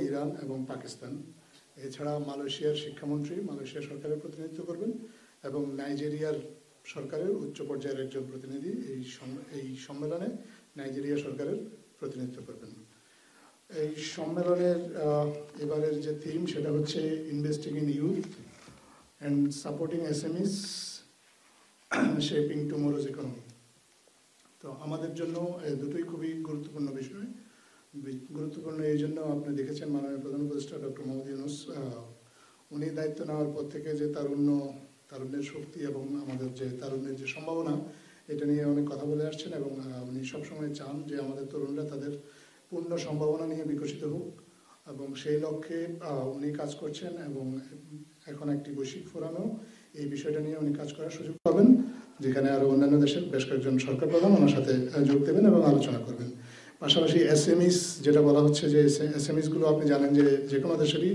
Iran এবং পাকিস্তান। এছাড়া মালয়েশিয়ার শিক্ষামন্ত্রী মালয়েশিয়া সরকারের প্রতিনিধিত্ব করবেন এবং নাইজেরিয়ার সরকারের উচ্চ পর্যায়ের একজন প্রতিনিধি এই সম্মেলনে নাইজেরিয়া সরকারের প্রতিনিধিত্ব করবেন। এই সম্মেলনের এবারের যে থিম সেটা হচ্ছে investing in youth and supporting SMEs shaping tomorrow's economy. তো আমাদের জন্য দুটোই খুবই গুরুত্বপূর্ণ বিষয়। গুরুত্বপূর্ণ এই জন্য আপনি দেখেছেন মাননীয় প্রধান উপদেষ্টা ডক্টর মোহাম্মদ ইউনূস উনি দায়িত্ব নেওয়ার পর থেকে যে তারুণ্যের শক্তি এবং আমাদের যে তারুণ্যের যে সম্ভাবনা এটা নিয়ে অনেক কথা বলে আসছেন এবং উনি সবসময় চান যে আমাদের তরুণরা তাদের পূর্ণ সম্ভাবনা নিয়ে বিকশিত হোক এবং সেই লক্ষ্যে উনি কাজ করছেন এবং এখন একটি বৈশ্বিক ফোরামেও এই বিষয়টা নিয়ে উনি কাজ করার সুযোগ পাবেন, যেখানে আরও অন্যান্য দেশের বেশ কয়েকজন সরকার প্রধান ওনার সাথে যোগ দেবেন এবং আলোচনা করবেন। পাশাপাশি এসএমইস যেটা বলা হচ্ছে যে এসএমইসগুলো আপনি জানেন যে কোনো দেশেরই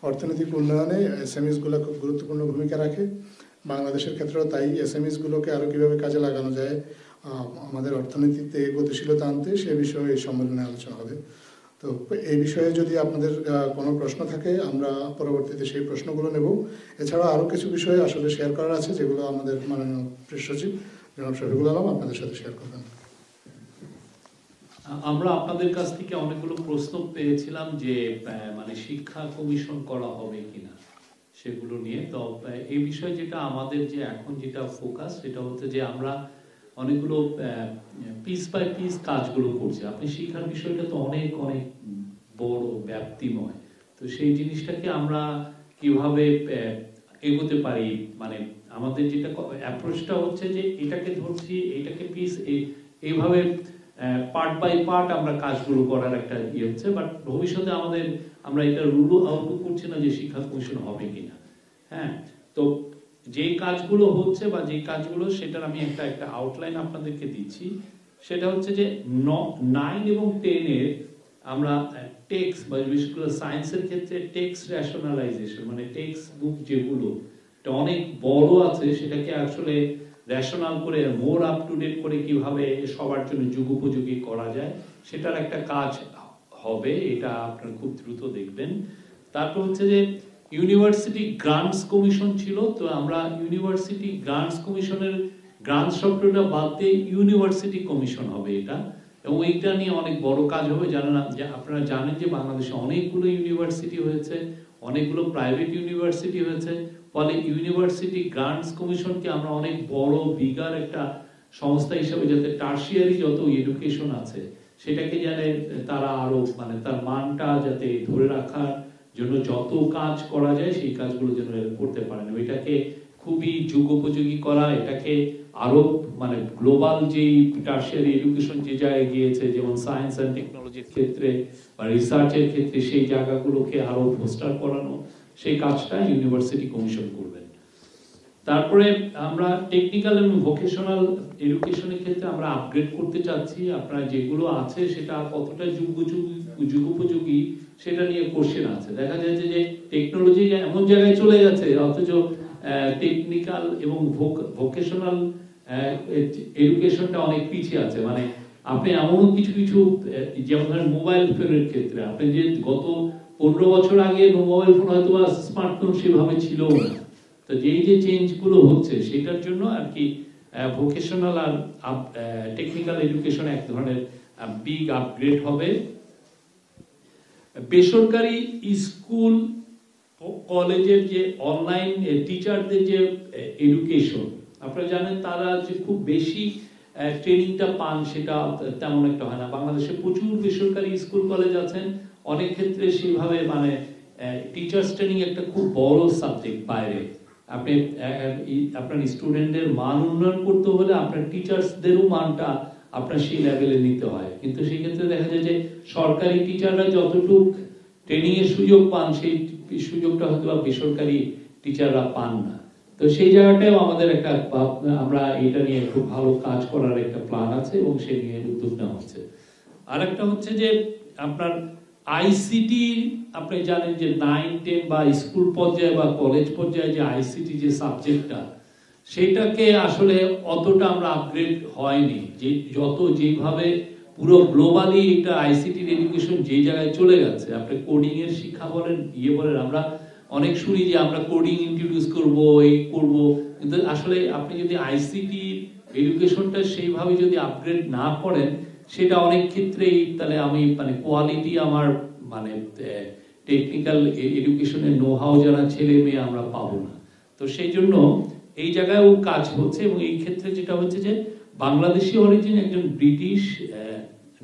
অর্থনৈতিক উন্নয়নে এসএমইসগুলো খুব গুরুত্বপূর্ণ ভূমিকা রাখে। বাংলাদেশের ক্ষেত্রেও তাই এসএমইসগুলোকে আরও কীভাবে কাজে লাগানো যায় আমাদের অর্থনীতিতে গতিশীলতা আনতে সে বিষয়ে এই সম্মেলনে আলোচনা হবে। তো এই বিষয়ে যদি আপনাদের কোনো প্রশ্ন থাকে আমরা পরবর্তীতে সেই প্রশ্নগুলো নেব। এছাড়া আরও কিছু বিষয় আসলে শেয়ার করার আছে যেগুলো আমাদের মাননীয় প্রেস সচিব জনাব শফিকুল আলম আপনাদের সাথে শেয়ার করবেন। আমরা আপনাদের কাছ থেকে অনেকগুলো প্রশ্ন পেয়েছিলাম যে মানে শিক্ষা কমিশন করা হবে কিনা সেগুলো নিয়ে। তো এই বিষয়ে যেটা আমাদের যে এখন যেটা ফোকাস সেটা হচ্ছে যে আমরা অনেকগুলো পিস বাই পিস কাজগুলো করছি। আপনি শিক্ষার বিষয়টা তো অনেক অনেক বড় ব্যাপ্তিময়, তো সেই জিনিসটাকে আমরা কিভাবে এগোতে পারি, মানে আমাদের যেটা অ্যাপ্রোচটা হচ্ছে যে এটাকে ধরছি, এটাকে পিস এইভাবে পার্ট বাই পার্ট আমরা কাজগুলো করার একটা ইয়ে হচ্ছে। বাট ভবিষ্যতে আমরা এটা রুল আউট করছি না যে শিক্ষা কমিশন হবে কিনা। হ্যাঁ, তো যে কাজগুলো হচ্ছে বা যে কাজগুলো সেটার আমি একটা আউটলাইন আপনাদেরকে দিচ্ছি। সেটা হচ্ছে যে 9 এবং 10 এর আমরা টেক্সট বা বিশেষ করে সায়েন্সের ক্ষেত্রে টেক্সট রেশনালাইজেশন, মানে টেক্সট বুক যেগুলো এটা অনেক বড় আছে সেটাকে আসলে রেশনাল করে মোর আপ টু ডেট করে কিভাবে সবার জন্য যুগোপযোগী করা যায় সেটার একটা কাজ হবে, এটা আপনারা খুব দ্রুত দেখবেন। তারপর হচ্ছে যে ইউনিভার্সিটি গ্রান্টস কমিশন ছিল, তো আমরা ইউনিভার্সিটি গ্রান্টস কমিশনের গ্রান্ট শব্দটা বাদ দিয়ে ইউনিভার্সিটি কমিশন হবে এটা, এবং এইটা নিয়ে অনেক বড় কাজ হবে। আপনারা জানেন যে বাংলাদেশে অনেকগুলো ইউনিভার্সিটি হয়েছে, অনেকগুলো প্রাইভেট ইউনিভার্সিটি হয়েছে, ফলে ইউনিভার্সিটি গ্রান্টস কমিশনকে আমরা অনেক বড় বিগার একটা সংস্থা হিসেবে যাতে টার্সিয়ারি যত এডুকেশন আছে সেটাকে জানে তারা আরো মানে তার মানটা যাতে ধরে রাখার জন্য যত কাজ করা যায় সেই কাজগুলো যেন করতে পারেন, এটাকে খুবই যুগোপযোগী করা, এটাকে আরো মানে গ্লোবাল যেই টার্সিয়ারি এডুকেশন যে জায়গায় গিয়েছে যেমন সায়েন্স অ্যান্ড টেকনোলজির ক্ষেত্রে বা রিসার্চের ক্ষেত্রে সেই জায়গাগুলোকে আরো ফোস্টার করানো, সেই কাজটা ইউনিভার্সিটি কমিশন করবেন। তারপরে আমরা টেকনিক্যাল এবং ভোকেশনাল এডুকেশনের ক্ষেত্রে আমরা আপগ্রেড করতে চাচ্ছি। আপনারা যেগুলো আছে সেটা কতটা যুগোপযোগী সেটা নিয়ে কোশ্চেন আছে। দেখা যাচ্ছে যে টেকনোলজি এমন জায়গায় চলে গেছে অথচ টেকনিক্যাল এবং ভোকেশনাল এডুকেশনটা অনেক পিছিয়ে আছে। মানে আপনি এমন কিছু যেমন মোবাইল ফোনের ক্ষেত্রে আপনি যে গত 15 বছর আগে মোবাইল ফোন হয়তো বা স্মার্টফোন সেভাবে ছিল না, তো যেই যে চেঞ্জগুলো হচ্ছে সেটার জন্য আর কি ভোকেশনাল আর টেকনিক্যাল এডুকেশন এক ধরনের বিগ আপগ্রেড হবে। বেসরকারি স্কুল কলেজের যে অনলাইন টিচারদের যে এডুকেশন আপনারা জানেন তারা যে খুব বেশি ট্রেনিংটা পান সেটা তেমন একটা হয় না। বাংলাদেশে প্রচুর বেসরকারি স্কুল কলেজ আছেন, অনেক ক্ষেত্রে সেভাবে মানে টিচার্স ট্রেনিং একটা খুব বড় সাবজেক্ট। বাইরে আপনি আপনার স্টুডেন্টদের মান উন্নয়ন করতে হলে আপনার টিচার্সদেরও মানটা আপনার সেই লেভেলে নিতে হয়, কিন্তু সেই ক্ষেত্রে দেখা যায় যে সরকারি টিচাররা যতটুকু ট্রেনিং এর সুযোগ পান সেই সুযোগটা হয়তো বেসরকারি টিচাররা পান না। তো সেই জায়গাটাও আমাদের একটা আমরা এটা নিয়ে খুব ভালো কাজ করার একটা প্ল্যান আছে এবং সে নিয়ে উদ্যোগ নেওয়া হচ্ছে। আর একটা হচ্ছে যে আপনার আইসিটি, আপনি জানেন যে 9, 10 বা স্কুল পর্যায়ে বা কলেজ পর্যায়ে যে আইসিটি যে সাবজেক্টটা সেটাকে আসলে অতটা আমরা আপগ্রেড হয়নি, যে যেভাবে পুরো গ্লোবালি এটা আইসিটির এডুকেশন যেই জায়গায় চলে গেছে, আপনি কোডিং এর শিক্ষা বলেন, বলেন, আমরা অনেক শুনি যে আমরা কোডিং ইন্ট্রোডিউস করব, এই করব, কিন্তু আসলে আপনি যদি আইসিটি এডুকেশনটা সেইভাবে যদি আপগ্রেড না করেন, সেটা অনেক ক্ষেত্রেই তাহলে আমি মানে কোয়ালিটি আমার মানে টেকনিক্যাল এডুকেশনের নো হাউ যারা ছেলে মেয়ে আমরা পাবো না। তো সেই জন্য এই জায়গায়ও কাজ হচ্ছে, এবং এই ক্ষেত্রে যেটা হচ্ছে যে বাংলাদেশি অরিজিন একজন ব্রিটিশ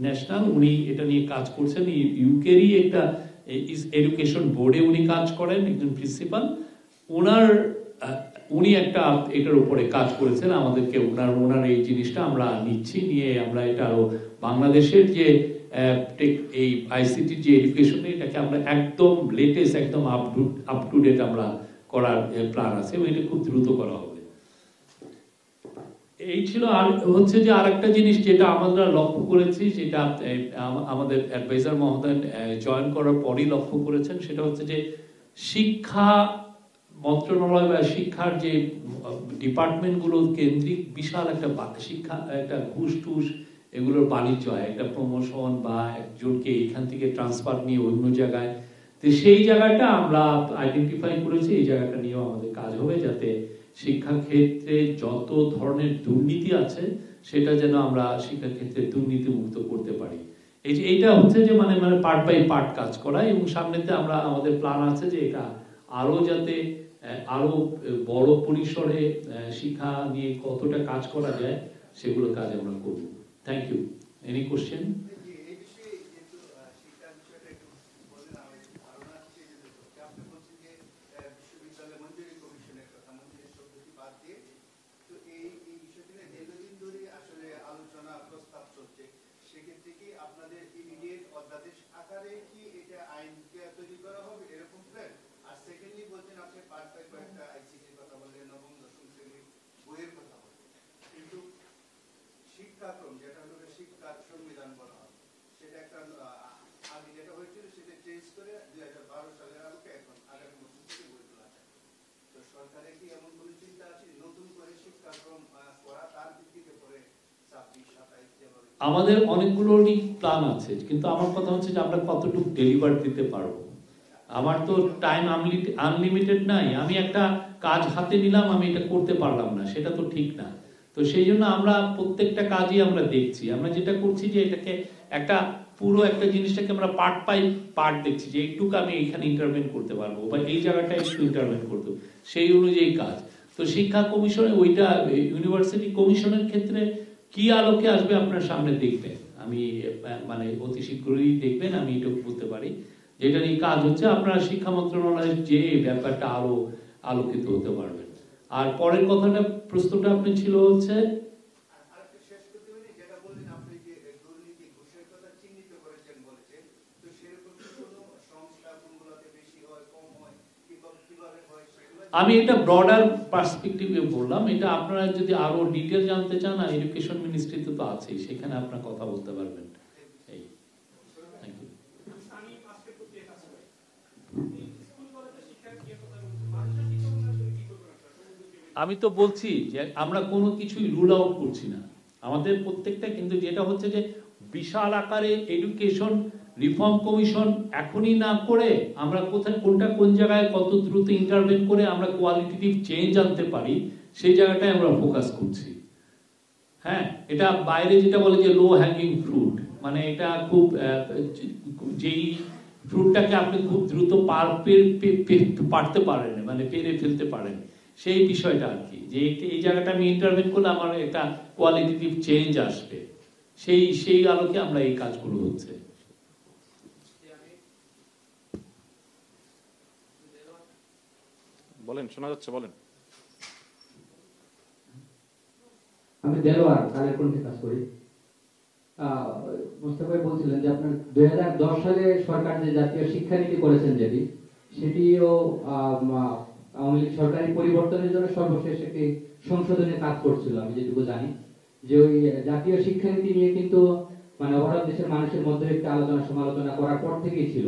ন্যাশনাল, উনি এটা নিয়ে কাজ করছেন, ইউকেরই একটা এডুকেশন বোর্ডে উনি কাজ করেন, একজন প্রিন্সিপাল। উনি একটা এটার উপরে কাজ করেছেন, আমাদেরকে ওনার এই জিনিসটা আমরা নিচ্ছি, নিয়ে আমরা এটা আরো বাংলাদেশের যে এই আইসিটি যে এডুকেশন, এটাকে আমরা একদম লেটেস্ট, একদম আপ টু ডেট আমরা করার প্ল্যান আছে, এবং এটা খুব দ্রুত করা হবে। এই ছিল। আর হচ্ছে যে আরেকটা জিনিস যেটা আমরা লক্ষ্য করেছি, যেটা আমাদের অ্যাডভাইজার মহোদয় জয়েন করার পরই লক্ষ্য করেছেন, সেটা হচ্ছে যে শিক্ষা মন্ত্রণালয় বা শিক্ষার যে ডিপার্টমেন্টগুলো কেন্দ্রিক বিশাল একটা শিক্ষা, একটা ঘুষ টুস, এগুলোর বাণিজ্য হয়, একটা প্রমোশন বা একজনকে এখান থেকে ট্রান্সফার নিয়ে অন্য জায়গায়। তো সেই জায়গাটা আমরা আইডেন্টিফাই করেছি, এই জায়গাটা নিয়েও আমাদের কাজ হবে, যাতে শিক্ষা ক্ষেত্রে যত ধরনের দুর্নীতি আছে সেটা যেন আমরা শিক্ষা ক্ষেত্রে দুর্নীতি মুক্ত করতে পারি। এই যে এইটা হচ্ছে যে মানে পার্ট বাই পার্ট কাজ করা, এবং সামনেতে আমরা আমাদের প্ল্যান আছে যে এটা আরো যাতে আরো বড় পরিসরে শিক্ষা নিয়ে কতটা কাজ করা যায় সেগুলো কাজ আমরা করব। Thank you. Any question? আমাদের অনেকগুলোরই প্ল্যান আছে, কিন্তু আমার কথা হচ্ছে যে আমরা কতটুকু ডেলিভার দিতে পারবো। আমার তো টাইম আনলিমিটেড নাই, আমি একটা কাজ হাতে নিলাম, আমি এটা করতে পারলাম না, সেটা তো ঠিক না। তো সেই জন্য আমরা প্রত্যেকটা কাজই আমরা দেখছি, আমরা যেটা করছি যে এটাকে একটা পুরো একটা জিনিসটাকে আমরা পার্ট বাই পার্ট দেখছি, যে একটুকু আমি এখানে ইন্টারভেন করতে পারবো বা এই জায়গাটা একটু ইন্টারভেন করতে, সেই অনুযায়ী কাজ। তো শিক্ষা কমিশনে ওইটা ইউনিভার্সিটি কমিশনের ক্ষেত্রে কি আলোকে আসবে আপনার সামনে দেখবেন, আমি মানে অতি শীঘ্রই দেখবেন, আমি এটুকু বলতে পারি। যেটা নিয়ে কাজ হচ্ছে, আপনারা শিক্ষা মন্ত্রণালয়ের যে ব্যাপারটা আরো আলোকিত হতে পারবেন। আর পরের কথাটা, প্রশ্নটা আপনি ছিল হচ্ছে আমি এটা ব্রডার পার্সপেক্টিভে বললাম। এটা আপনারা যদি আরো ডিটেল জানতে চান, এডুকেশন মিনিস্ট্রিতে তো আছেই, সেখানে আপনারা কথা বলতে পারবেন। এই থ্যাংক ইউ। আমি তো বলছি যে আমরা কোনো কিছুই রুল আউট করছি না, আমাদের প্রত্যেকটা, কিন্তু যেটা হচ্ছে যে বিশাল আকারে এডুকেশন রিফর্ম কমিশন এখনই না করে আমরা কোথায় কোনটা কোন জায়গায় কত দ্রুত ইন্টারভেন করে আমরা কোয়ালিটেটিভ চেঞ্জ আনতে পারি, সেই জায়গাটায় আমরা ফোকাস করছি। হ্যাঁ, এটা বাইরে যেটা বলে যে লো হ্যাঙ্গিং ফ্রুট, মানে এটা খুব যেই ফ্রুটটাকে আপনি খুব দ্রুত পারতে পারেন, মানে পেরে ফেলতে পারেন, সেই বিষয়টা আর কি, যে এই জায়গাটা আমি ইন্টারভেন করলে আমার একটা কোয়ালিটেটিভ চেঞ্জ আসবে, সেই আলোকে আমরা এই কাজগুলো হচ্ছে। বলেন, শোনা যাচ্ছে, বলেন। আমি দেলোয়ার কালেকন্ঠে কাজ করি। মোস্তাফা ভাই বলছিলেন যে আপনার 2010 সালে সরকার যে জাতীয় শিক্ষানীতি করেছেন, যেটি সেটিও আওয়ামী লীগ সরকারি পরিবর্তনের জন্য সর্বশেষ একটি সংশোধনের কাজ করছিল, আমি যেটুকু জানি। যে ওই জাতীয় শিক্ষানীতি নিয়ে কিন্তু মানে ওভারঅল দেশের মানুষের মধ্যে একটা আলোচনা সমালোচনা করার পর থেকেই ছিল।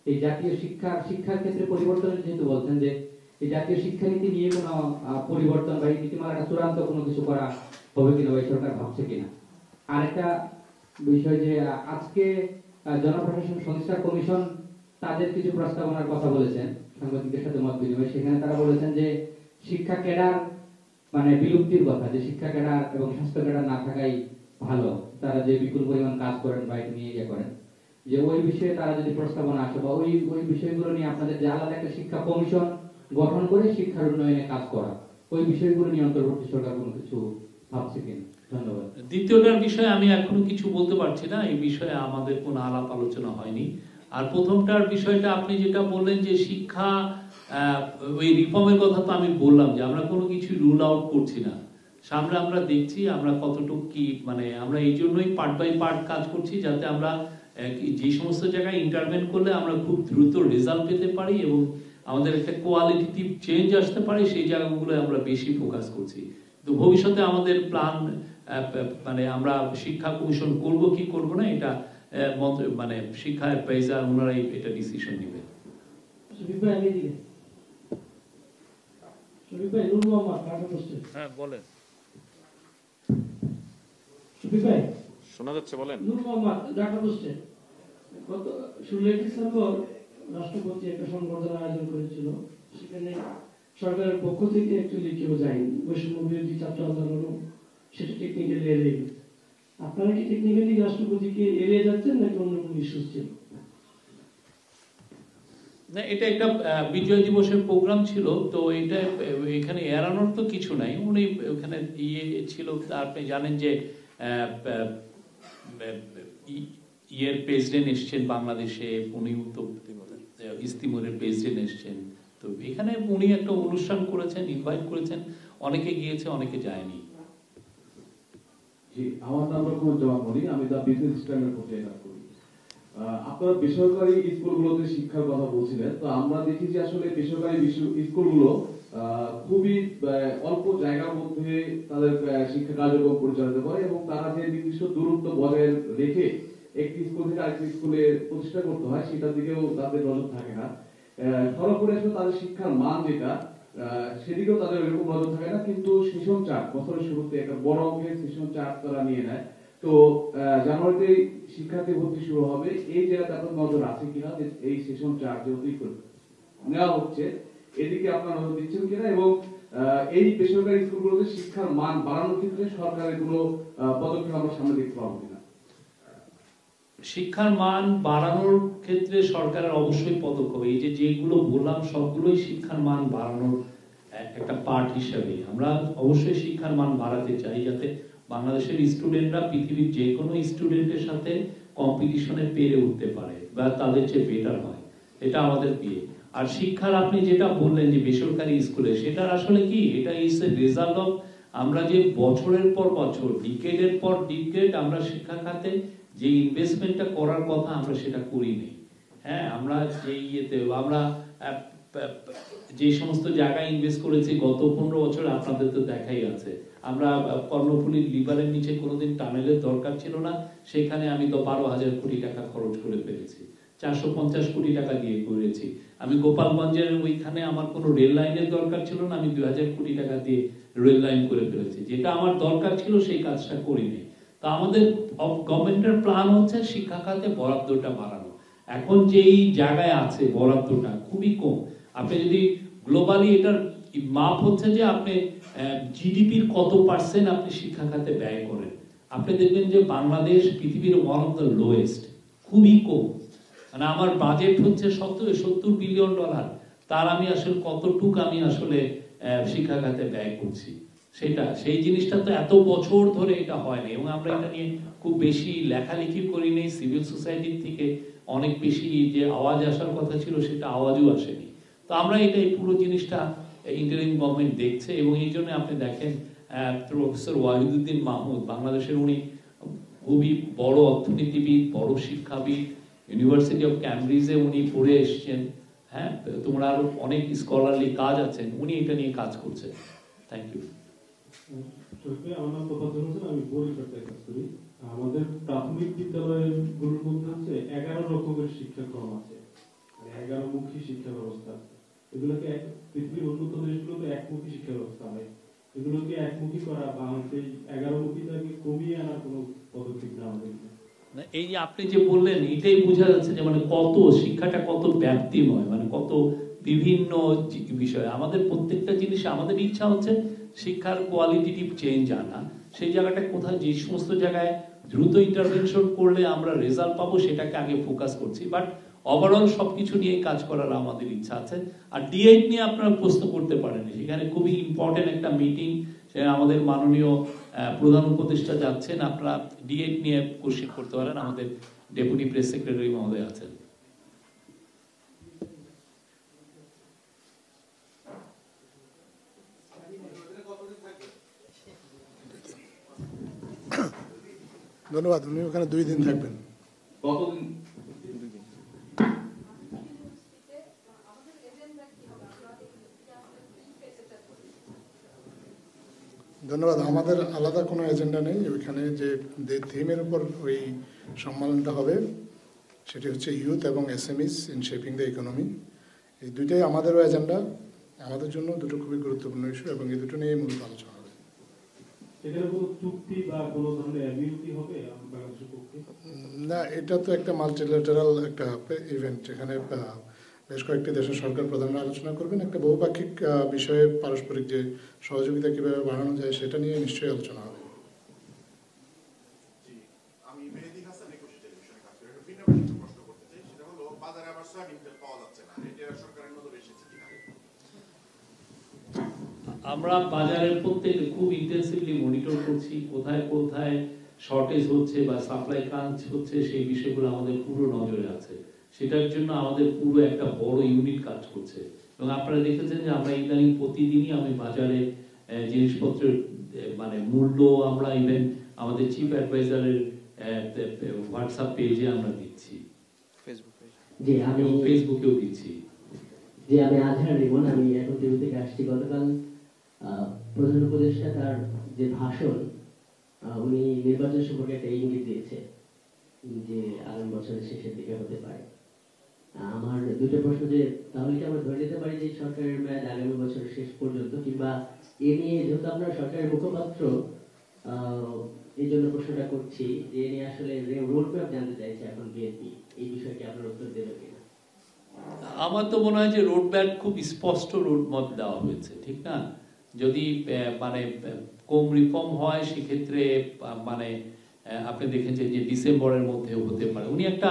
এই জাতীয় শিক্ষার ক্ষেত্রে পরিবর্তনের যেহেতু বলছেন, যে এই জাতীয় শিক্ষানীতি নিয়ে কোনো পরিবর্তন বা এই নীতিমালাটা চূড়ান্ত কোনো কিছু করা হবে কিনা, ওই সরকার ভাবছে কিনা। আর একটা বিষয় যে আজকে জনপ্রশাসন সংস্কার কমিশন তাদের কিছু প্রস্তাবনার কথা বলেছেন সাংবাদিকদের সাথে মত বিনিময়, সেখানে তারা বলেছেন যে শিক্ষা ক্যাডার মানে বিলুপ্তির কথা, যে শিক্ষা ক্যাডার এবং স্বাস্থ্য ক্যাডার না থাকাই ভালো, তারা যে বিপুল পরিমাণ কাজ করেন বা এটা নিয়ে করেন, যে ওই বিষয়ে তারা যদি প্রস্তাবনা আসে বা ওই বিষয়গুলো নিয়ে আপনাদের যে আলাদা একটা শিক্ষা কমিশন গঠন করে শিক্ষার উন্নয়নে কাজ করা, ওই বিষয়গুলো নিয়ে অন্তর্বর্তী সরকার কোনো কিছু ভাবছে কিনা? ধন্যবাদ। দ্বিতীয়টার বিষয়ে আমি এখনো কিছু বলতে পারছি না, এই বিষয়ে আমাদের কোনো আলাপ আলোচনা হয়নি। আর প্রথমটার বিষয়টা আপনি যেটা বললেন যে শিক্ষা ওই রিফর্মের কথা তো আমি বললাম যে আমরা কোনো কিছু রুল আউট করছি না, সামনে আমরা দেখছি আমরা কতটুকু কি মানে আমরা এই জন্যই পার্ট বাই পার্ট কাজ করছি যাতে আমরা যে সমস্ত জায়গায় ইন্টারভেন করলে আমরা খুব দ্রুত রেজাল্ট পেতে পারি এবং আমাদের একটা কোয়ালিটিভ চেঞ্জ আসতে পারে, সেই জায়গাগুলো আমরা বেশি ফোকাস করছি। তো ভবিষ্যতে আমাদের প্ল্যান মানে আমরা শিক্ষা কমিশন করব কি করব না এটা মানে শিক্ষা অ্যাডভাইজার ওনারাই এটা ডিসিশন নেবেন। হ্যাঁ বলেন, শোনা যাচ্ছে, বলেন। গত 16 ডিসেম্বর রাষ্ট্রপতি একটা সংবর্ধনা আয়োজন করেছিল, সেখানে সরকারের পক্ষ থেকে অ্যাকচুয়ালি কেউ যায়নি, বৈষম্য বিরোধী ছাত্র আন্দোলনও সেটা টেকনিক্যালি এড়িয়ে গেছে। আপনারা কি টেকনিক্যালি রাষ্ট্রপতিকে এড়িয়ে যাচ্ছেন নাকি অন্য কোনো ইস্যু ছিল? না, এটা একটা বিজয় দিবসের প্রোগ্রাম ছিল, তো এটা এখানে এড়ানোর তো কিছু নাই। উনি ওখানে ছিল, আপনি জানেন যে ইয়ের প্রেসিডেন্ট এসছেন বাংলাদেশে, উনি তো ইস্তিমোরের প্রেসিডেন্ট এসছেন, তো এখানে উনি একটা অনুষ্ঠান করেছেন, ইনভাইট করেছেন, অনেকে গিয়েছে অনেকে যায়নি। জি, আমার নাম রকমুজ্জামান মনি, আমি দা বিজনেস স্ট্যান্ডার্ড পর্যায়ে কাজ করি। আপনারা বেসরকারি স্কুলগুলোতে শিক্ষার কথা বলছিলেন, তো আমরা দেখি যে আসলে বেসরকারি স্কুলগুলো খুবই অল্প জায়গার মধ্যে তাদের শিক্ষা কার্যক্রম পরিচালিত করে এবং তারা যে নির্দিষ্ট দূরত্ব বজায় রেখে একটি স্কুল থেকে আরেকটি স্কুলে প্রতিষ্ঠা করতে হয় সেটার দিকেও তাদের নজর থাকে না। সর্বোপরি আসলে তাদের শিক্ষার মান যেটা সেদিকেও তাদের এরকম নজর থাকে না, কিন্তু সেশন চার্ট বছরের শুরুতে একটা বড় অঙ্কের সেশন চার্ট তারা নিয়ে নেয়। তো জানুয়ারিতে শিক্ষার্থী ভর্তি শুরু হবে, এই জায়গাতে আপনার নজর আছে কিনা যে এই সেশন চার্ট যে অতিরিক্ত নেওয়া হচ্ছে এদিকে আপনার নজর দিচ্ছেন কিনা, এবং এই বেসরকারি স্কুলগুলোতে শিক্ষার মান বাড়ানোর ক্ষেত্রে সরকারের কোনো পদক্ষেপ আমরা সামনে দেখতে পাবো কিনা? শিক্ষার মান বাড়ানোর ক্ষেত্রে সরকারের অবশ্যই পদক্ষেপ, এই যে যেগুলো বললাম সবগুলোই শিক্ষার মান বাড়ানোর একটা পার্ট হিসেবে আমরা অবশ্যই শিক্ষার মান বাড়াতে চাই, যাতে বাংলাদেশের স্টুডেন্টরা পৃথিবীর যে কোনো স্টুডেন্টের সাথে কম্পিটিশনে পেরে উঠতে পারে বা তাদের চেয়ে বেটার হয়, এটা আমাদের বিয়ে। আর শিক্ষার আপনি যেটা বললেন যে বেসরকারি স্কুলে, সেটার আসলে কি এটা ইজ এ রেজাল্ট অফ আমরা যে বছরের পর বছর ডিকেডের পর ডিকেড আমরা শিক্ষা খাতে যে ইনভেস্টমেন্টটা করার কথা আমরা সেটা করিনি। হ্যাঁ, আমরা যে ইয়েতে আমরা যে সমস্ত জায়গায় ইনভেস্ট করেছি গত 15 বছর আপনাদের তো দেখাই আছে। আমরা কর্ণফুলীর লিভারের নিচে কোনোদিন টানেলের দরকার ছিল না, সেখানে আমি তো 12,000 কোটি টাকা খরচ করে ফেলেছি, 450 কোটি টাকা দিয়ে করেছি। আমি গোপালগঞ্জের ওইখানে আমার কোনো রেল লাইনের দরকার ছিল না, আমি 2,000 কোটি টাকা দিয়ে রেল লাইন করে ফেলেছি। যেটা আমার দরকার ছিল সেই কাজটা করিনি। তো আমাদের গভর্নমেন্টের প্ল্যান হচ্ছে শিক্ষা খাতে বরাদ্দটা বাড়ানো। এখন যেই জায়গায় আছে বরাদ্দটা খুবই কম। আপনি যদি গ্লোবালি এটার মাপ হচ্ছে যে আপনি জিডিপির কত পার্সেন্ট আপনি শিক্ষা খাতে ব্যয় করেন, আপনি দেখবেন যে বাংলাদেশ পৃথিবীর ওয়ান অফ দ্য লোয়েস্ট, খুবই কম। মানে আমার বাজেট হচ্ছে 70 বিলিয়ন ডলার, তার আমি আসলে কতটুকু আমি আসলে শিক্ষা খাতে ব্যয় করছি, সেটা সেই জিনিসটা তো এত বছর ধরে এটা হয় না। এবং আমরা এটা নিয়ে খুব বেশি লেখালেখি করি নেই, সিভিল সোসাইটির থেকে অনেক বেশি যে আওয়াজ আসার কথা ছিল সেটা আওয়াজও আসেনি। তো আমরা এটা এই পুরো জিনিসটা ইন্টারিম গভর্নমেন্ট দেখছে, এবং এই জন্য আপনি দেখেন প্রফেসর ওয়াহিদুদ্দিন মাহমুদ বাংলাদেশের, উনি খুবই বড় অর্থনীতিবিদ, বড় শিক্ষাবিদ, ইউনিভার্সিটি অফ ক্যামব্রিজে উনি পড়ে এসছেন। হ্যাঁ, তোমরা আরো অনেক স্কলারলি কাজ আছেন, উনি এটা নিয়ে কাজ করছেন। Thank you. আমার নাম তোফাজ্জল হোসেন, আমি বরিশালে কাজ করি। আমাদের প্রাথমিক বিদ্যালয়গুলোর মধ্যে হচ্ছে 11 রকমের শিক্ষাক্রম আছে, 11 মুখী শিক্ষা ব্যবস্থা আছে। এগুলোকে পৃথিবীর উন্নত দেশগুলোতে একমুখী শিক্ষা ব্যবস্থা হয়, এগুলোকে একমুখী করা বা সেই 11 মুখীটাকে কমিয়ে আনার কোনো পদক্ষেপ নেওয়া হয়েছে। না, এই যে আপনি যে বললেন এটাই বোঝা যাচ্ছে যে মানে কত শিক্ষাটা কত ব্যাপ্তিময়, মানে কত বিভিন্ন বিষয়। আমাদের প্রত্যেকটা জিনিসে আমাদের ইচ্ছা হচ্ছে শিক্ষার কোয়ালিটেটিভ চেঞ্জ আনা। সেই জায়গাটা কোথায়, যে সমস্ত জায়গায় দ্রুত ইন্টারভেনশন করলে আমরা রেজাল্ট পাবো সেটাকে আগে ফোকাস করছি, বাট ওভারঅল সবকিছু নিয়ে কাজ করার আমাদের ইচ্ছা আছে। আর D8 নিয়ে আপনারা প্রশ্ন করতে পারেন, সেখানে খুবই ইম্পর্টেন্ট একটা মিটিং, আমাদের মাননীয় প্রধান উপদেষ্টা যাচ্ছেন, আপনারা D8 নিয়ে কোশ্চেন করতে পারেন, আমাদের ডেপুটি প্রেস সেক্রেটারি মহোদয় আছেন। ধন্যবাদ। উনি ওখানে 2 দিন থাকবেন। কতদিন? ধন্যবাদ। আমাদের আলাদা কোনো এজেন্ডা নেই। ওইখানে যে থিমের উপর ওই সম্মেলনটা হবে সেটি হচ্ছে ইউথ এবং SMEs in shaping the economy. এই দুইটাই আমাদেরও এজেন্ডা, আমাদের জন্য দুটো খুবই গুরুত্বপূর্ণ ইস্যু, এবং এই দুটো নিয়ে মূলত আলোচনা হবে। এখানে কোনো চুক্তি বা কোনো ধরনের অ্যাবিউটি হবে বাংলাদেশের পক্ষে? না, এটা তো একটা মাল্টিল্যাটারাল একটা ইভেন্ট, এখানে বেশ কয়েকটি দেশের সরকার প্রধানরা আলোচনা করবেন। একটা বহুপাক্ষিক বিষয়ে পারস্পরিক যে সহযোগিতা কিভাবে বাড়ানো যায় সেটা নিয়ে নিশ্চয়ই আলোচনা হবে। আমি মেহেদী হাসান একুশে টেলিভিশনে কাজ করি। একটা ভিন্ন বিষয়ে প্রশ্ন করতে চাই, সেটা হলো বাজারে আবার সয়াবিন তেল পাওয়া যাচ্ছে না, এটা সরকারের নজরে এসেছে কিনা? আমরা বাজারের প্রত্যেকে খুব ইন্টেন্সিভলি মনিটর করছি, কোথায় কোথায় শর্টেজ হচ্ছে বা সাপ্লাই ক্রাঞ্চ হচ্ছে, সেই বিষয়গুলো আমাদের পুরো নজরে আছে। সেটার জন্য আমাদের পুরো একটা বড় ইউনিট কাজ করছে, এবং আপনারা দেখেছেন যে আমরা ইদানিং প্রতিদিনই আমি বাজারে জিনিসপত্রের মানে মূল্য আমরা ইভেন আমাদের চিফ অ্যাডভাইজারের হোয়াটসঅ্যাপ পেজে আমরা দিচ্ছি, জি আমি ফেসবুকেও দিচ্ছি। জি আমি আজহার রিমন, আমি এখন টিভি থেকে আসছি। গতকাল প্রধান উপদেষ্টা তার যে ভাষণ, উনি নির্বাচন সম্পর্কে একটা ইঙ্গিত দিয়েছে যে আগামী বছরের শেষের দিকে হতে পারে। আমার দুটো প্রশ্ন, যে তাহলে কি আমরা ধরে নিতে পারি যে সরকারের মেয়াদ আগামী বছরের শেষ পর্যন্ত, কিংবা এ নিয়ে যেহেতু আপনার সরকারের মুখপাত্র, এই জন্য প্রশ্নটা করছি যে এ নিয়ে আসলে রোড ম্যাপ জানতে চাইছে এখন বিএনপি, এই বিষয়টি আপনার উত্তর দেবেন কিনা? আমার তো মনে হয় যে রোড ম্যাপ খুব স্পষ্ট রোড ম্যাপ দেওয়া হয়েছে, ঠিক না? যদি মানে কম রিফর্ম হয় সেক্ষেত্রে মানে আপনি দেখেছেন যে ডিসেম্বরের মধ্যে হতে পারে, উনি একটা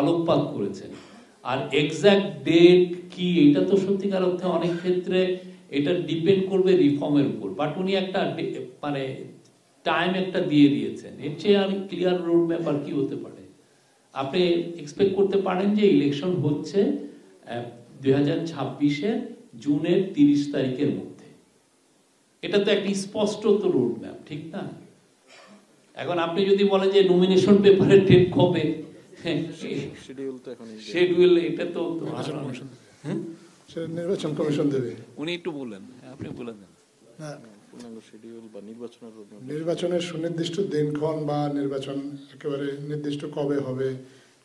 আলোকপাত করেছেন। আর এক্সাক্ট ডেট কি, এটা তো সত্যিকার অর্থে অনেক ক্ষেত্রে এটা ডিপেন্ড করবে রিফর্মের উপর, বাট উনি একটা মানে টাইম একটা দিয়ে দিয়েছেন। এর চেয়ে আর ক্লিয়ার রোড ম্যাপ আর কি হতে পারে? আপনি এক্সপেক্ট করতে পারেন যে ইলেকশন হচ্ছে 2026-এর জুনের 30 তারিখের মধ্যে, এটা তো একটা স্পষ্ট তো রোড ম্যাপ, ঠিক না? এখন আপনি যদি বলেন যে নমিনেশন পেপারের ডেট কবে, শিডিউল এটা তো নির্বাচন কমিশন দেবে। উনি একটু বলেন, আপনি বলে দেন। নির্বাচনের সুনির্দিষ্ট দিনক্ষণ বা নির্বাচন একেবারে নির্দিষ্ট কবে হবে,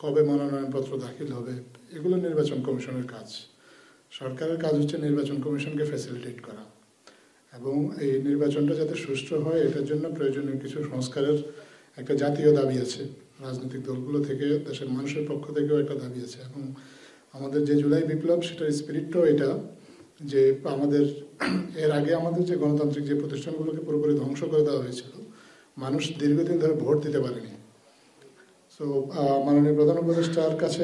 কবে মনোনয়নপত্র দাখিল হবে, এগুলো নির্বাচন কমিশনের কাজ। সরকারের কাজ হচ্ছে নির্বাচন কমিশনকে ফ্যাসিলিটেট করা, এবং এই নির্বাচনটা যাতে সুষ্ঠু হয় এটার জন্য প্রয়োজনীয় কিছু সংস্কারের একটা জাতীয় দাবি আছে, রাজনৈতিক দলগুলো থেকে, দেশের মানুষের পক্ষ থেকেও একটা দাবি আছে। এবং আমাদের যে জুলাই বিপ্লব, সেটার স্পিরিটটাও এটা যে আমাদের এর আগে আমাদের যে গণতান্ত্রিক যে প্রতিষ্ঠানগুলোকে পুরোপুরি ধ্বংস করে দেওয়া হয়েছিল, মানুষ দীর্ঘদিন ধরে ভোট দিতে পারেনি। সো মাননীয় প্রধান উপদেষ্টার কাছে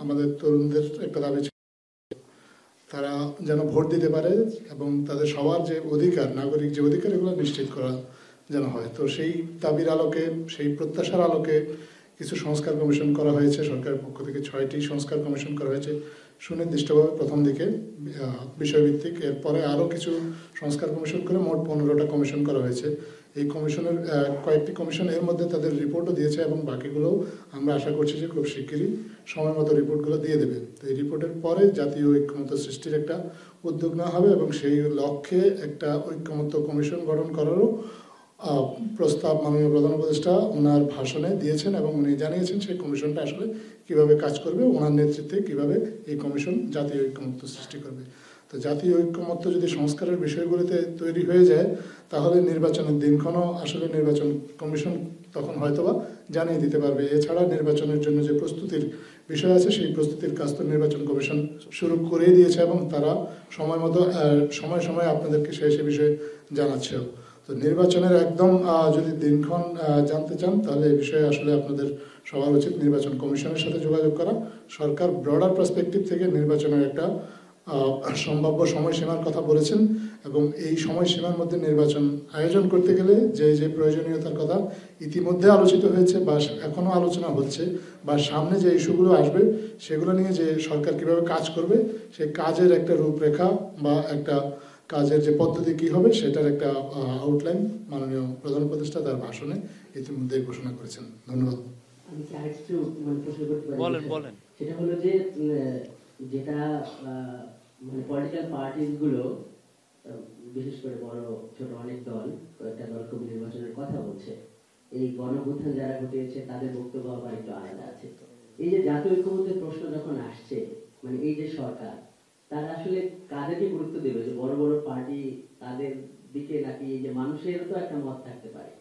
আমাদের তরুণদের একটা দাবি ছিল, তারা যেন ভোট দিতে পারে এবং তাদের সবার যে অধিকার, নাগরিক যে অধিকার, এগুলো নিশ্চিত করা যেন হয়। তো সেই দাবির আলোকে, সেই প্রত্যাশার আলোকে কিছু সংস্কার কমিশন করা হয়েছে সরকারের পক্ষ থেকে। 6টি সংস্কার কমিশন করা হয়েছে সুনির্দিষ্টভাবে প্রথম দিকে বিষয়ভিত্তিক। এরপরে আরও কিছু সংস্কার কমিশন করে মোট 15টা কমিশন করা হয়েছে। এই কমিশনের কয়েকটি কমিশন এর মধ্যে তাদের রিপোর্টও দিয়েছে, এবং বাকিগুলো আমরা আশা করছি যে খুব শিগগিরই সময় মতো রিপোর্টগুলো দিয়ে দেবে। তো এই রিপোর্টের পরে জাতীয় ঐক্যমত্য সৃষ্টির একটা উদ্যোগ নেওয়া হবে, এবং সেই লক্ষ্যে একটা ঐক্যমত্য কমিশন গঠন করারও প্রস্তাব মাননীয় প্রধান উপদেষ্টা ওনার ভাষণে দিয়েছেন, এবং উনি জানিয়েছেন সেই কমিশনটা আসলে কিভাবে কাজ করবে, ওনার নেতৃত্বে কিভাবে এই কমিশন জাতীয় ঐক্যমত্য সৃষ্টি করবে। তো জাতীয় ঐক্যমত্য যদি সংস্কারের বিষয়গুলিতে তৈরি হয়ে যায়, তাহলে নির্বাচনের দিনক্ষণও আসলে নির্বাচন কমিশন তখন হয়তোবা জানিয়ে দিতে পারবে। এছাড়া নির্বাচনের জন্য যে প্রস্তুতির বিষয় আছে সেই প্রস্তুতির কাজ তো নির্বাচন কমিশন শুরু করেই দিয়েছে এবং তারা সময় মতো সময় সময় আপনাদেরকে সে বিষয়ে জানাচ্ছেও। তো নির্বাচনের একদম যদি দিনক্ষণ জানতে চান তাহলে এই বিষয়ে আসলে আপনাদের সবার উচিত নির্বাচন কমিশনের সাথে যোগাযোগ করা। সরকার ব্রডার পার্সপেক্টিভ থেকে নির্বাচনের একটা সম্ভাব্য সময়সীমার কথা বলেছেন এবং এই সময়সীমার মধ্যে নির্বাচন আয়োজন করতে গেলে যে প্রয়োজনীয়তার কথা ইতিমধ্যে আলোচিত হয়েছে বা এখনও আলোচনা হচ্ছে বা সামনে যে ইস্যুগুলো আসবে সেগুলো নিয়ে যে সরকার কিভাবে কাজ করবে সেই কাজের একটা রূপরেখা বা একটা কাজের যে পদ্ধতি কি হবে সেটার একটা আউটলাইন মাননীয় প্রধান উপদেষ্টা তার ভাষণে ইতিমধ্যে ঘোষণা করেছেন। ধন্যবাদ। আমি কি আরেকটু প্রশ্ন করতে পারি? বলেন। সেটা হলো যে যেটা মানে পলিটিক্যাল পার্টিস গুলো বিশেষ করে বড় ছোট অনেক দল কয়েকটা দল খুব নির্বাচনের কথা বলছে, এই গণঅভ্যুত্থান যারা ঘটিয়েছে তাদের বক্তব্য আবার একটু আলাদা আছে। এই যে জাতীয় ঐক্যমত্যের প্রশ্ন যখন আসছে, মানে এই যে সরকার তারা আসলে কাদেরকে গুরুত্ব দেবে, যে বড় বড় পার্টি তাদের দিকে নাকি এই যে মানুষের তো একটা মত থাকতে পারে,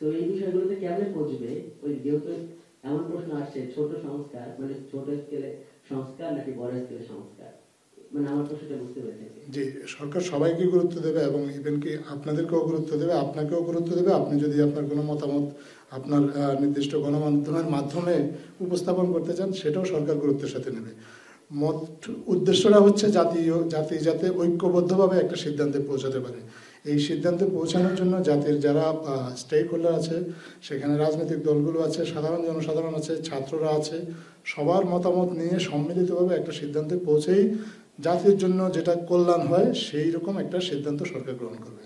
তো এই বিষয়গুলোতে কেমনে পৌঁছবে? ওই যেহেতু এমন প্রশ্ন আসছে ছোট সংস্কার মানে ছোট স্কেলে সংস্কার নাকি বড় স্কেলে সংস্কার, মানে আমার প্রশ্নটা বুঝতে পেরেছেন? জি, সরকার সবাইকে গুরুত্ব দেবে এবং ইভেন কি আপনাদেরকেও গুরুত্ব দেবে, আপনাকেও গুরুত্ব দেবে। আপনি যদি আপনার কোনো মতামত আপনার নির্দিষ্ট গণমাধ্যমের মাধ্যমে উপস্থাপন করতে চান সেটাও সরকার গুরুত্বের সাথে নেবে। উদ্দেশ্যটা হচ্ছে জাতি যাতে ঐক্যবদ্ধভাবে একটা সিদ্ধান্তে পৌঁছাতে পারে। এই সিদ্ধান্তে পৌঁছানোর জন্য জাতির যারা স্টেক হোল্ডার আছে, সেখানে রাজনৈতিক দলগুলো আছে, সাধারণ জনসাধারণ আছে, ছাত্ররা আছে, সবার মতামত নিয়ে সম্মিলিতভাবে একটা সিদ্ধান্তে পৌঁছেই জাতির জন্য যেটা কল্যাণ হয় সেই রকম একটা সিদ্ধান্ত সরকার গ্রহণ করবে।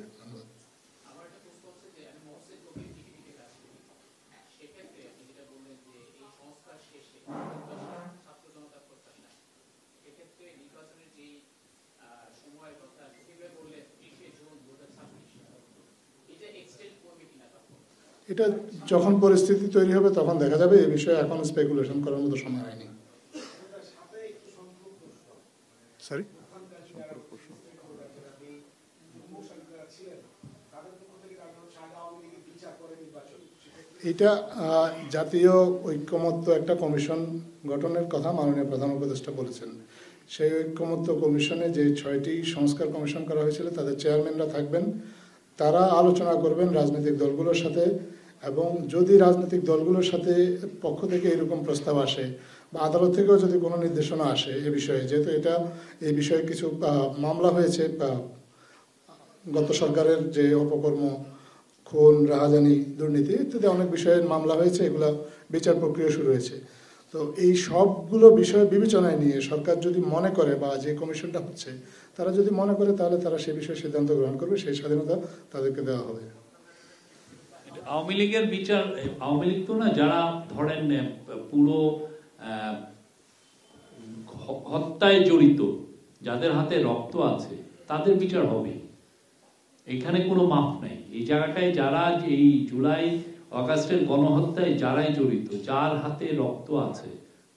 এটা যখন পরিস্থিতি তৈরি হবে তখন দেখা যাবে। এই বিষয়ে এখন স্পেকুলেশন করার মতো সময় হয়নি। সরি, এটা জাতীয় ঐক্যমত্য একটা কমিশন গঠনের কথা মাননীয় প্রধান উপদেষ্টা বলেছেন। সেই ঐক্যমত্য কমিশনে যে 6টি সংস্কার কমিশন করা হয়েছিল তাদের চেয়ারম্যানরা থাকবেন, তারা আলোচনা করবেন রাজনৈতিক দলগুলোর সাথে এবং যদি রাজনৈতিক দলগুলোর সাথে পক্ষ থেকে এরকম প্রস্তাব আসে বা আদালত থেকেও যদি কোনো নির্দেশনা আসে এ বিষয়ে, যেহেতু এই বিষয়ে কিছু মামলা হয়েছে, গত সরকারের যে অপকর্ম, খুন, রাহাজানি, দুর্নীতি ইত্যাদি অনেক বিষয়ের মামলা হয়েছে, এগুলো বিচার প্রক্রিয়া শুরু হয়েছে। তো এই সবগুলো বিষয় বিবেচনায় নিয়ে সরকার যদি মনে করে বা যে কমিশনটা হচ্ছে তারা যদি মনে করে তাহলে তারা সে বিষয়ে সিদ্ধান্ত গ্রহণ করবে, সেই স্বাধীনতা তাদেরকে দেওয়া হবে। আওয়ামী লীগের বিচার, আওয়ামী লীগ তো না, যারা ধরেন পুরো হত্যায় জড়িত, যাদের হাতে রক্ত আছে তাদের বিচার হবে। এখানে কোনো মাপ নাই। এই জায়গাটায় যারা এই জুলাই আগস্টের গণহত্যায় যারাই জড়িত, যার হাতে রক্ত আছে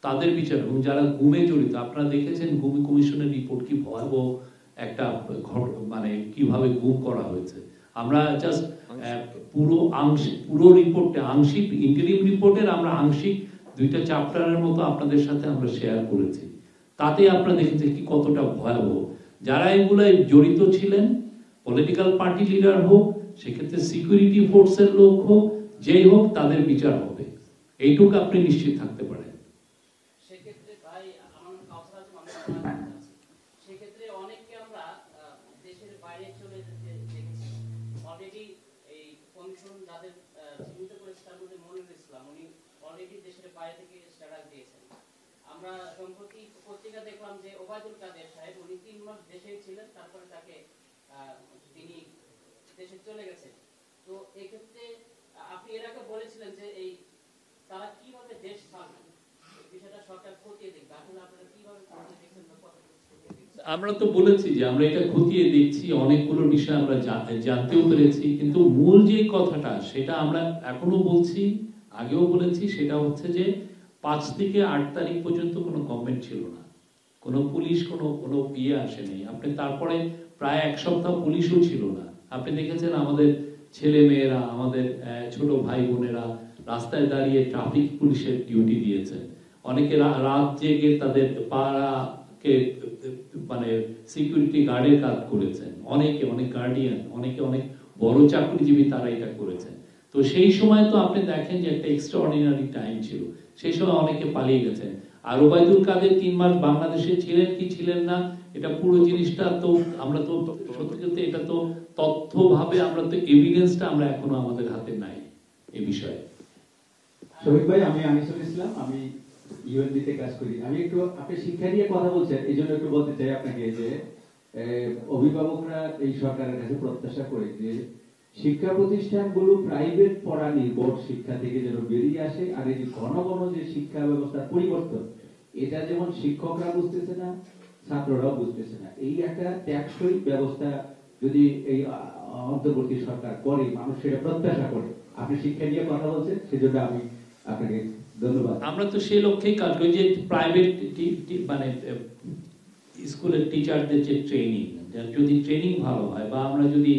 তাদের বিচার, এবং যারা গুমে জড়িত, আপনারা দেখেছেন গুম কমিশনের রিপোর্ট কি ভয়াবহ একটা মানে কিভাবে গুম করা হয়েছে। আমরা জাস্ট পুরো রিপোর্টে আংশিক ইন্টারিম রিপোর্টের আমরা আংশিক 2টা চ্যাপ্টারের মতো আপনাদের সাথে আমরা শেয়ার করেছি। তাতে আপনারা দেখেছেন কি কতটা ভয়াবহ। যারা এগুলোয় জড়িত ছিলেন, পলিটিক্যাল পার্টি লিডার হোক, সেক্ষেত্রে সিকিউরিটি ফোর্সের লোক হোক, যেই হোক, তাদের বিচার হবে, এইটুকু আপনি নিশ্চিত থাকতে পারেন। সেক্ষেত্রে ভাই আমার কথা সেক্ষেত্রে অনেককে আমরা দেশের বাইরে চলে যেতে দেখেছি। অলরেডি এই কমিশন যাদের চিহ্নিত করেছে তার মধ্যে মনিরুল ইসলাম, উনি অলরেডি দেশের বাইরে থেকে স্ট্যাটাস দিয়েছেন। আমরা সম্প্রতি পত্রিকা দেখলাম যে ওবায়দুল কাদের সাহেব, উনি 3 মাস দেশেই ছিলেন, তারপরে তাকে তিনি দেশে চলে গেছেন। তো এক্ষেত্রে আপনি এর আগে বলেছিলেন যে এই তারা কিভাবে দেশ ছাড়বে, বিষয়টা সরকার খতিয়ে দেখবে। আসলে আপনারা কিভাবে খতিয়ে দেখছেন? আমরা তো বলেছি যে আমরা এটা খতিয়ে দেখছি, অনেকগুলো বিষয় আমরা জানতেও পেরেছি, কিন্তু মূল যে কথাটা সেটা আমরা এখনো বলছি, আগেও বলেছি, সেটা হচ্ছে যে 5 থেকে 8 তারিখ পর্যন্ত কোনো গভর্নমেন্ট ছিল না, কোনো পুলিশ কোনো আসেনি। আপনি তারপরে প্রায় 1 সপ্তাহ পুলিশও ছিল না। আপনি দেখেছেন আমাদের ছেলে মেয়েরা, আমাদের ছোট ভাই বোনেরা রাস্তায় দাঁড়িয়ে ট্রাফিক পুলিশের ডিউটি দিয়েছেন, অনেকে রাত জেগে তাদের পাড়াকে মানে সিকিউরিটি গার্ডের কাজ করেছেন, অনেকে অনেক গার্ডিয়ান, অনেকে অনেক বড় চাকরিজীবী তারা এটা করেছেন। তো সেই সময় তো আপনি দেখেন যে একটা এক্সট্রাঅর্ডিনারি টাইম ছিল, সেই সময় অনেকে পালিয়ে গেছেন। আর ওবায়দুল কাদের 3 মাস বাংলাদেশে ছিলেন কি ছিলেন না, এটা পুরো জিনিসটা তো আমরা তো সত্যি সত্যি এটা তো তথ্যভাবে আমরা তো এভিডেন্সটা আমরা এখনো আমাদের হাতে নাই এই বিষয়ে। শফিক ভাই, আমি আনিসুল ইসলাম, আমি ইউএনডিতে কাজ করি। আমি একটু আপনি শিক্ষা নিয়ে কথা বলছেন, এই জন্য একটু বলতে চাই আপনাকে যে অভিভাবকরা এই সরকারের কাছে প্রত্যাশা করে যে শিক্ষা প্রতিষ্ঠানগুলো প্রাইভেট পড়া নির্ভর শিক্ষা থেকে যেন বেরিয়ে আসে। আর এই যে ঘন ঘন যে শিক্ষা ব্যবস্থার পরিবর্তন, এটা যেমন শিক্ষকরা বুঝতেছে না, ছাত্ররাও বুঝতেছে না। এই একটা ট্যাক্সই ব্যবস্থা যদি এই অন্তর্বর্তী সরকার করে, মানুষ সেটা প্রত্যাশা করে। আপনি শিক্ষা নিয়ে কথা বলছেন, সেজন্য আমি আপনাকে ধন্যবাদ। আমরা তো সেই লক্ষ্যেই কাজ করি যে প্রাইভেট মানে স্কুলের টিচারদের যে ট্রেনিং, যদি ট্রেনিং ভালো হয় বা আমরা যদি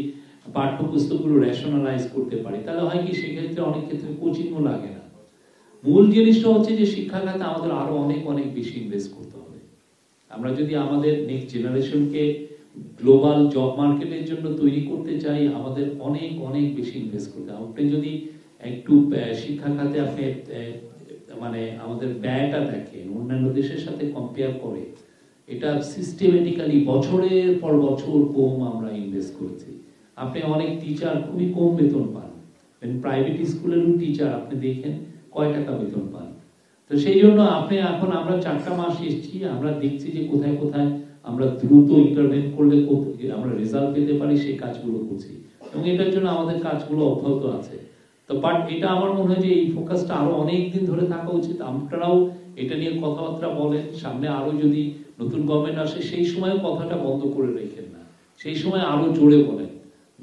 পাঠ্যপুস্তকগুলো রেশনালাইজ করতে পারি, তাহলে হয় কি সেক্ষেত্রে অনেক ক্ষেত্রে কোচিংও লাগে না। মূল জিনিসটা হচ্ছে যে শিক্ষা খাতে আমাদের আরো অনেক অনেক বেশি ইনভেস্ট করতে হবে। আমরা যদি আমাদের নেক্সট জেনারেশনকে গ্লোবাল জব মার্কেটের জন্য তৈরি করতে চাই, আমাদের অনেক অনেক বেশি ইনভেস্ট করতে হবে। আপনি যদি একটু শিক্ষা খাতে আপনি মানে আমাদের ব্যয়টা দেখেন অন্যান্য দেশের সাথে কম্পেয়ার করে, এটা সিস্টেমেটিক্যালি বছরের পর বছর কম আমরা ইনভেস্ট করছি। আপনি অনেক টিচার খুবই কম বেতন পান, প্রাইভেট স্কুলেরও টিচার আপনি দেখেন কয় টাকা বেতন পান। তো সেই জন্য আপনি এখন আমরা 4টা মাস এসেছি, আমরা দেখছি যে কোথায় কোথায় আমরা দ্রুত ইন্টারভেন করলে আমরা রেজাল্ট পেতে পারি, সেই কাজগুলো করছি এবং এটার জন্য আমাদের কাজগুলো অব্যাহত আছে। তো বাট এটা আমার মনে হয় যে এই ফোকাসটা আরো অনেক দিন ধরে থাকা উচিত। আপনারাও এটা নিয়ে কথাবার্তা বলেন, সামনে আরো যদি নতুন গভর্নমেন্ট আসে সেই সময় কথাটা বন্ধ করে রেখেন না, সেই সময় আরো জোরে বলেন,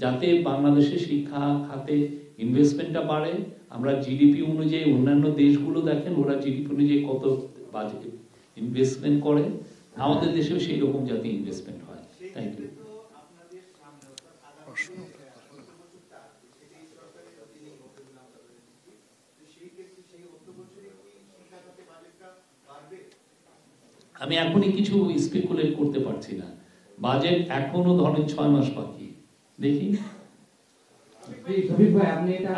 যাতে বাংলাদেশের শিক্ষা খাতে ইনভেস্টমেন্টটা বাড়ে। আমরা জিডিপি অনুযায়ী অন্যান্য দেশগুলো দেখেন, ওরা জিডিপি অনুযায়ী কত বাজেট ইনভেস্টমেন্ট করে, আমাদের দেশেও সেই রকম যাতে ইনভেস্টমেন্ট হয়। Thank you. আমি এখনই কিছু স্পেকুলেট করতে পারছি না, বাজেট এখনো ধরেন 6 মাস বাকি, দেখি। শফিক ভাই, আপনি এটা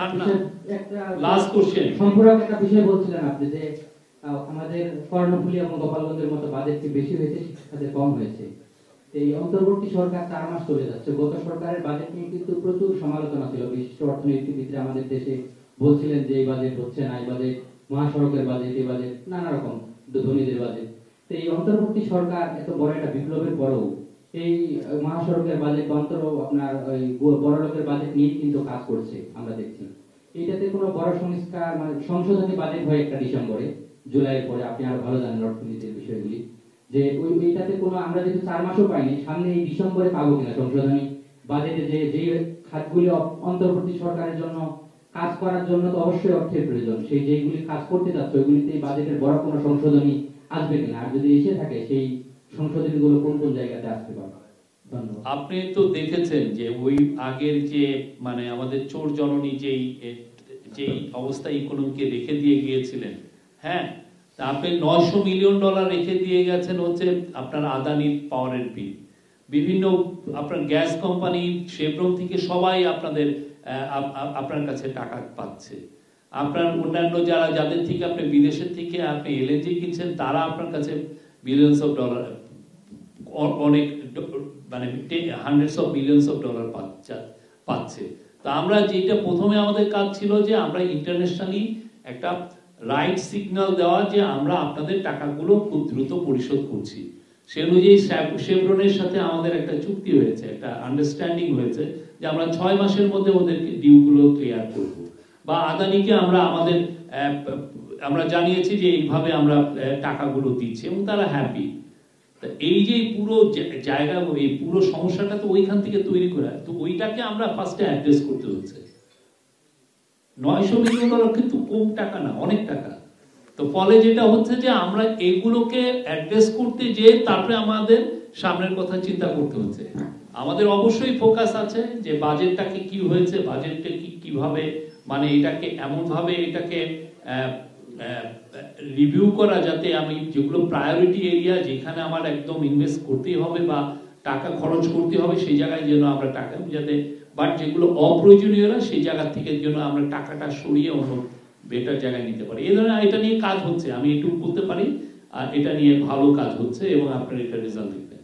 একটা লাস্ট কোশ্চেন সম্পূরক একটা বিষয় বলছিলেন আপনি যে আমাদের কর্ণফুলী এবং গোপালগঞ্জের মতো বাজেট কি বেশি হয়েছে, শিক্ষাতে কম হয়েছে। এই অন্তর্বর্তী সরকার 4 মাস চলে যাচ্ছে, গত সরকারের বাজেট নিয়ে কিন্তু প্রচুর সমালোচনা ছিল। বিশিষ্ট অর্থনীতিবিদরা আমাদের দেশে বলছিলেন যে এই বাজেট হচ্ছে না, এই বাজেট মহাসড়কের বাজেট, এই বাজেট নানা রকম ধনীদের বাজেট। তো এই অন্তর্বর্তী সরকার এত বড় একটা বিপ্লবের পরেও এই মহাসড়কের বাজেট অন্তর আপনার ওই বড় লোকের বাজেট নিয়ে কিন্তু কাজ করছে আমরা দেখছি। এইটাতে কোনো বড় সংস্কার মানে সংশোধনী বাজেট হয় একটা ডিসেম্বরে, জুলাইয়ের পরে আপনি আরো ভালো জানেন অর্থনীতির বিষয়গুলি, যে এইটাতে কোনো আমরা যেহেতু 4 মাসও পাইনি, সামনে এই ডিসেম্বরে পাবো কিনা সংশোধনী বাজেটে যে খাতগুলি অন্তর্বর্তী সরকারের জন্য কাজ করার জন্য তো অবশ্যই অর্থের প্রয়োজন, সেই যেগুলি কাজ করতে যাচ্ছে ওইগুলিতে এই বাজেটের বড় কোনো সংশোধনী আসবে কিনা, আর যদি এসে থাকে সেই সংশোধনীগুলো কোন কোন জায়গাতে আসতে পারে। ধন্যবাদ। আপনি তো দেখেছেন যে ওই আগের যে মানে আমাদের চোর জননী যেই অবস্থা ইকোনমিকে রেখে দিয়ে গিয়েছিলেন, হ্যাঁ, আপনি $900 মিলিয়ন রেখে দিয়ে গেছেন হচ্ছে আপনার আদানির পাওয়ারের বিল, বিভিন্ন আপনার গ্যাস কোম্পানি শেভরন থেকে সবাই আপনার কাছে টাকা পাচ্ছে। আপনার অন্যান্য যাদের থেকে আপনি বিদেশের থেকে আপনি এলএনজি কিনছেন, তারা আপনার কাছে বিলিয়নস অফ ডলার, অনেক মানে hundreds of billions of dollar পাচ্ছে। তো আমরা যেটা প্রথমে আমাদের কাজ ছিল যে আমরা ইন্টারন্যাশনালি একটা রাইট সিগন্যাল দেওয়া যে আমরা আপনাদের টাকাগুলো খুব দ্রুত পরিশোধ করছি। সে অনুযায়ী শেভরনের সাথে আমাদের একটা চুক্তি হয়েছে, একটা আন্ডারস্ট্যান্ডিং হয়েছে যে আমরা 6 মাসের মধ্যে ওদেরকে ডিউগুলো ক্লিয়ার করব। বা আদানিকে আমরা জানিয়েছি যে এইভাবে আমরা টাকাগুলো দিচ্ছি এবং তারা হ্যাপি। এই যে পুরো জায়গা, এই পুরো সমস্যাটা তো ওইখান থেকে তৈরি করা, তো ওইটাকে আমরা ফার্স্টে অ্যাড্রেস করতে হচ্ছে। $900 মিলিয়ন কিন্তু কম টাকা না, অনেক টাকা। তো ফলে যেটা হচ্ছে যে আমরা এগুলোকে অ্যাড্রেস করতে যে তারপরে আমাদের সামনের কথা চিন্তা করতে হচ্ছে। আমাদের অবশ্যই ফোকাস আছে যে বাজেটটাকে কি হয়েছে, বাজেটটা কিভাবে মানে এটাকে এমনভাবে এটাকে রিভিউ করা যাতে আমি যেগুলো প্রায়োরিটি এরিয়া যেখানে আমার একদম ইনভেস্ট করতেই হবে বা টাকা খরচ করতে হবে সেই জায়গায় যেন আমরা টাকা যাতে, বাট যেগুলো অপ্রয়োজনীয় না সেই জায়গা থেকে যেন আমরা টাকাটা সরিয়ে অন্য বেটার জায়গায় নিতে পারি। এই ধরনের এটা নিয়ে কাজ হচ্ছে, আমি একটু বলতে পারি, আর এটা নিয়ে ভালো কাজ হচ্ছে এবং আপনার এটা রেজাল্ট দেখতে